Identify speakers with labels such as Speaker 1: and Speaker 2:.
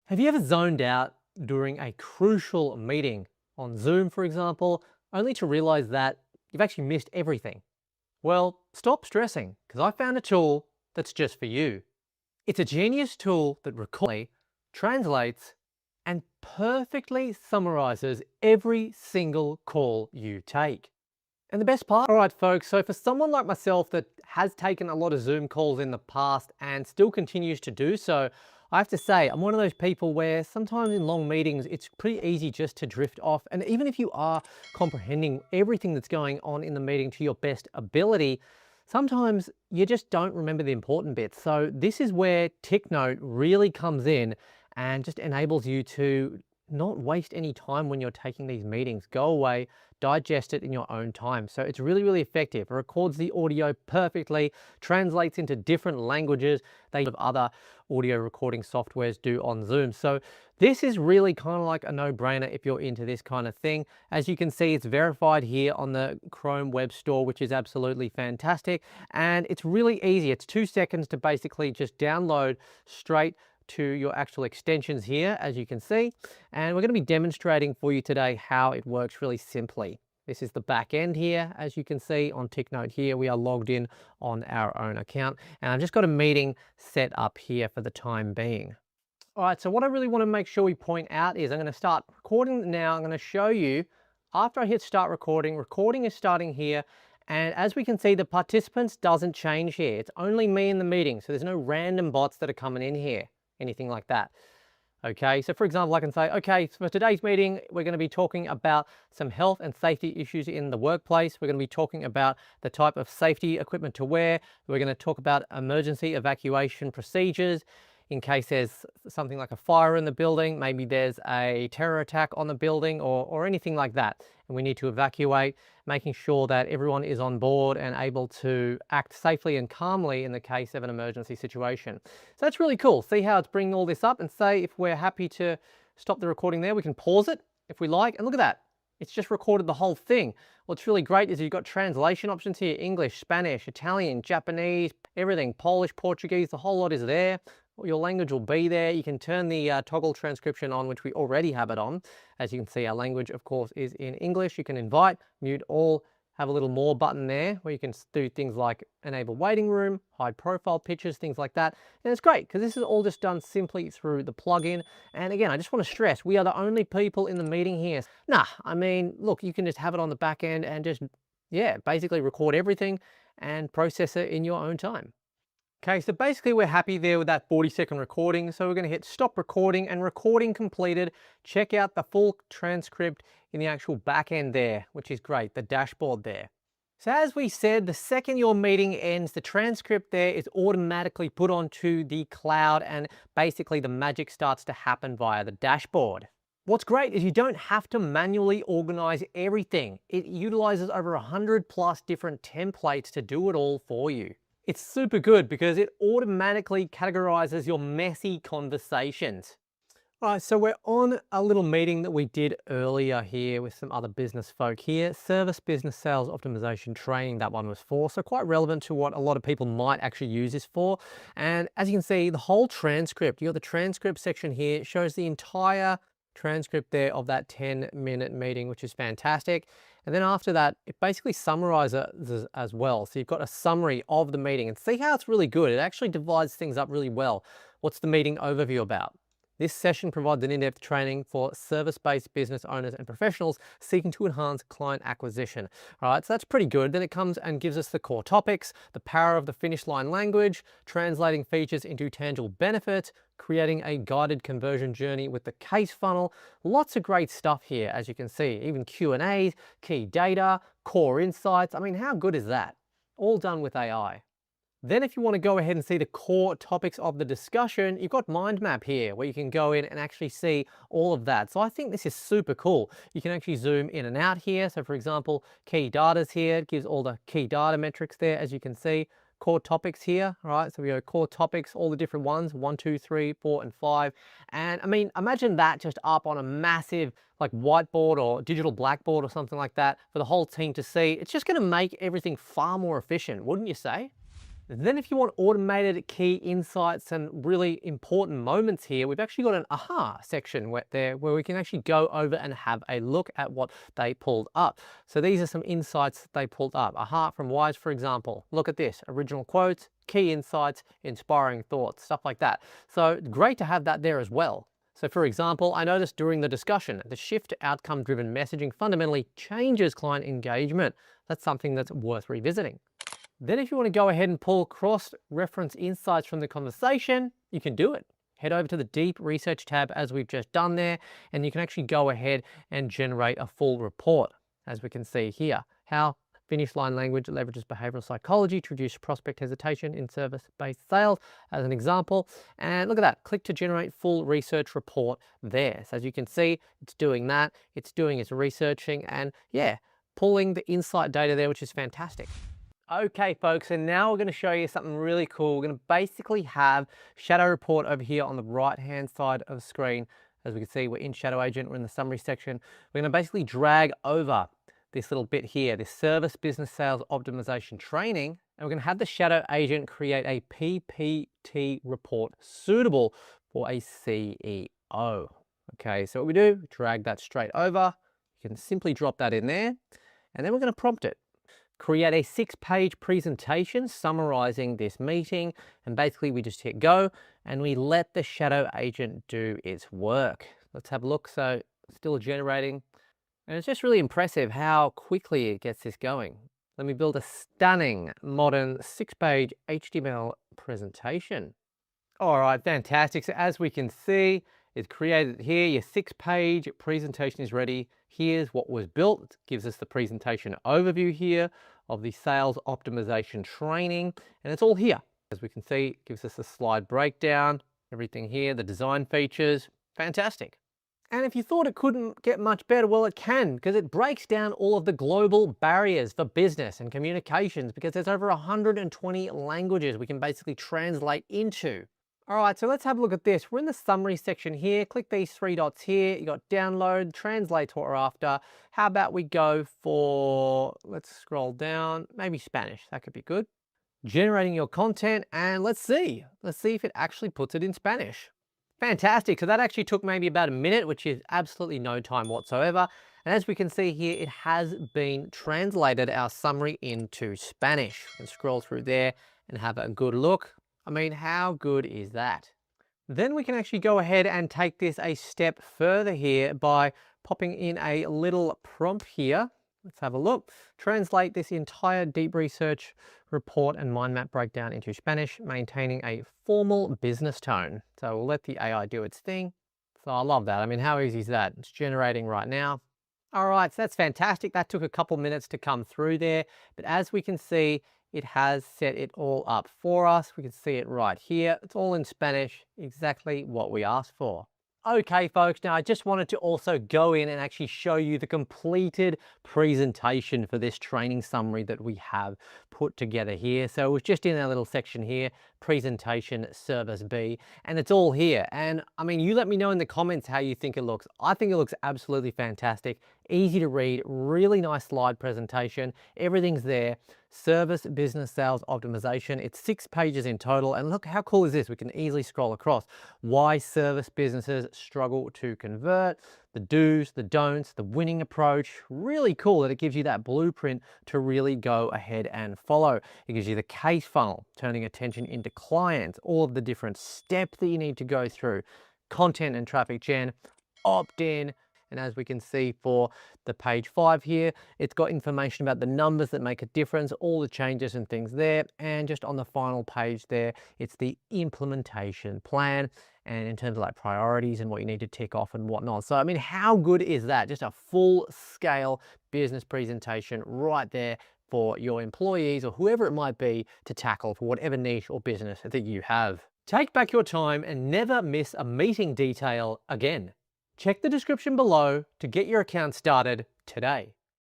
Speaker 1: Have you ever zoned out during a crucial meeting on Zoom, for example, only to realize that you've actually missed everything? Well, stop stressing, because I found a tool that's just for you. It's a genius tool that records, translates, and perfectly summarizes every single call you take. And the best part, all right, folks, so for someone like myself that has taken a lot of Zoom calls in the past and still continues to do so, I have to say, I'm one of those people where sometimes in long meetings, it's pretty easy just to drift off. And even if you are comprehending everything that's going on in the meeting to your best ability, sometimes you just don't remember the important bits. So this is where TickNote really comes in and just enables you to not waste any time when you're taking these meetings. Go away, digest it in your own time. So it's really, really effective. It records the audio perfectly, translates into different languages they have other audio recording softwares do on Zoom. So this is really kind of like a no-brainer if you're into this kind of thing. As you can see, it's verified here on the Chrome Web Store, which is absolutely fantastic. And it's really easy. It's 2 seconds to basically just download straight to your actual extensions here, as you can see. And we're going to be demonstrating for you today how it works really simply. This is the back end here. As you can see on TickNote here, we are logged in on our own account. And I've just got a meeting set up here for the time being. All right, so what I really want to make sure we point out is I'm going to start recording now. I'm going to show you after I hit start recording, recording is starting here. And as we can see, the participants doesn't change here. It's only me in the meeting. So there's no random bots that are coming in here, anything like that. Okay, so for example, I can say, okay, so for today's meeting, we're going to be talking about some health and safety issues in the workplace. We're going to be talking about the type of safety equipment to wear. We're going to talk about emergency evacuation procedures in case there's something like a fire in the building, maybe there's a terror attack on the building or anything like that. And we need to evacuate, making sure that everyone is on board and able to act safely and calmly in the case of an emergency situation. So that's really cool. See how it's bringing all this up, and say if we're happy to stop the recording there, we can pause it if we like. And look at that. It's just recorded the whole thing. What's really great is you've got translation options here: English, Spanish, Italian, Japanese, everything, Polish, Portuguese, the whole lot is there. Your language will be there. You can turn the toggle transcription on, which we already have it on. As you can see, our language, of course, is in English. You can invite, mute all, have a little more button there where you can do things like enable waiting room, hide profile pictures, things like that. And it's great because this is all just done simply through the plugin. And again, I just want to stress, we are the only people in the meeting here. Nah, I mean, look, you can just have it on the back end and just, yeah, basically record everything and process it in your own time. Okay, so basically we're happy there with that 40-second recording. So we're going to hit stop recording, and recording completed. Check out the full transcript in the actual back end there, which is great, the dashboard there. So as we said, the second your meeting ends, the transcript there is automatically put onto the cloud, and basically the magic starts to happen via the dashboard. What's great is you don't have to manually organize everything. It utilizes over 100+ different templates to do it all for you. It's super good because it automatically categorizes your messy conversations. All right, so we're on a little meeting that we did earlier here with some other business folk here. Service business sales optimization training, that one was for. So quite relevant to what a lot of people might actually use this for. And as you can see, the whole transcript, you got the transcript section here, shows the entire transcript there of that 10-minute meeting, which is fantastic. And then after that, it basically summarizes as well. So you've got a summary of the meeting, and see how it's really good. It actually divides things up really well. What's the meeting overview about? This session provides an in-depth training for service-based business owners and professionals seeking to enhance client acquisition. All right, so that's pretty good. Then it comes and gives us the core topics, the power of the finish line language, translating features into tangible benefits, creating a guided conversion journey with the case funnel. Lots of great stuff here, as you can see, even Q&As, key data, core insights. I mean, how good is that? All done with AI. Then if you want to go ahead and see the core topics of the discussion, you've got Mind Map here where you can go in and actually see all of that. So I think this is super cool. You can actually zoom in and out here. So for example, key data's here. It gives all the key data metrics there, as you can see. Core topics here, all right? So we go core topics, all the different ones, 1, 2, 3, 4, and 5. And I mean, imagine that just up on a massive like whiteboard or digital blackboard or something like that for the whole team to see. It's just going to make everything far more efficient, wouldn't you say? Then if you want automated key insights and really important moments here, we've actually got an aha section where we can actually go over and have a look at what they pulled up. So these are some insights that they pulled up. Aha from Wise, for example. Look at this, original quotes, key insights, inspiring thoughts, stuff like that. So great to have that there as well. So for example, I noticed during the discussion, the shift to outcome-driven messaging fundamentally changes client engagement. That's something that's worth revisiting. Then if you want to go ahead and pull cross-reference insights from the conversation, you can do it. Head over to the deep research tab as we've just done there, and you can actually go ahead and generate a full report. As we can see here, how finish line language leverages behavioral psychology to reduce prospect hesitation in service-based sales as an example. And look at that, click to generate full research report there. So as you can see, it's doing that, it's doing its researching, and yeah, pulling the insight data there, which is fantastic. Okay folks, and now we're going to show you something really cool. We're going to basically have Shadow Report over here on the right hand side of the screen. As we can see, we're in Shadow Agent, we're in the summary section. We're going to basically drag over this little bit here, this service business sales optimization training, and we're going to have the Shadow Agent create a PPT report suitable for a CEO. Okay, so what we do, drag that straight over. You can simply drop that in there, and then we're going to prompt it. Create a 6-page presentation summarizing this meeting, and basically we just hit go and we let the Shadow Agent do its work. Let's have a look. So still generating, and it's just really impressive how quickly it gets this going. Let me build a stunning modern 6-page HTML presentation. All right, fantastic. So as we can see, it's created here. Your 6-page presentation is ready. Here's what was built. It gives us the presentation overview here of the sales optimization training, and it's all here. As we can see, it gives us a slide breakdown, everything here, the design features, fantastic. And if you thought it couldn't get much better, well, it can, because it breaks down all of the global barriers for business and communications, because there's over 120 languages we can basically translate into. All right, so let's have a look at this. We're in the summary section here. Click these 3 dots here. You got download, translate what we're after. How about we go for, let's scroll down, maybe Spanish. That could be good. Generating your content, and let's see if it actually puts it in Spanish. Fantastic. So that actually took maybe about a minute, which is absolutely no time whatsoever. And as we can see here, it has been translated our summary into Spanish. You can scroll through there and have a good look. I mean, how good is that? Then we can actually go ahead and take this a step further here by popping in a little prompt here. Let's have a look. Translate this entire deep research report and mind map breakdown into Spanish, maintaining a formal business tone. So we'll let the AI do its thing. So I love that. I mean, how easy is that? It's generating right now. All right, so that's fantastic. That took a couple minutes to come through there. But as we can see, it has set it all up for us. We can see it right here. It's all in Spanish, exactly what we asked for. Okay, folks, now I just wanted to also go in and actually show you the completed presentation for this training summary that we have put together here. So it was just in our little section here, presentation service B, and it's all here. And I mean, you let me know in the comments how you think it looks. I think it looks absolutely fantastic, easy to read, really nice slide presentation. Everything's there. Service business sales optimization. It's 6 pages in total, and look how cool is this. We can easily scroll across why service businesses struggle to convert, the do's, the don'ts, the winning approach. Really cool that it gives you that blueprint to really go ahead and follow. It gives you the case funnel, turning attention into clients, all of the different steps that you need to go through, content and traffic gen, opt-in. And as we can see for the page 5 here, it's got information about the numbers that make a difference, all the changes and things there. And just on the final page there, it's the implementation plan. And in terms of like priorities and what you need to tick off and whatnot. So, I mean, how good is that? Just a full scale business presentation right there for your employees or whoever it might be to tackle for whatever niche or business that you have. Take back your time and never miss a meeting detail again. Check the description below to get your account started today.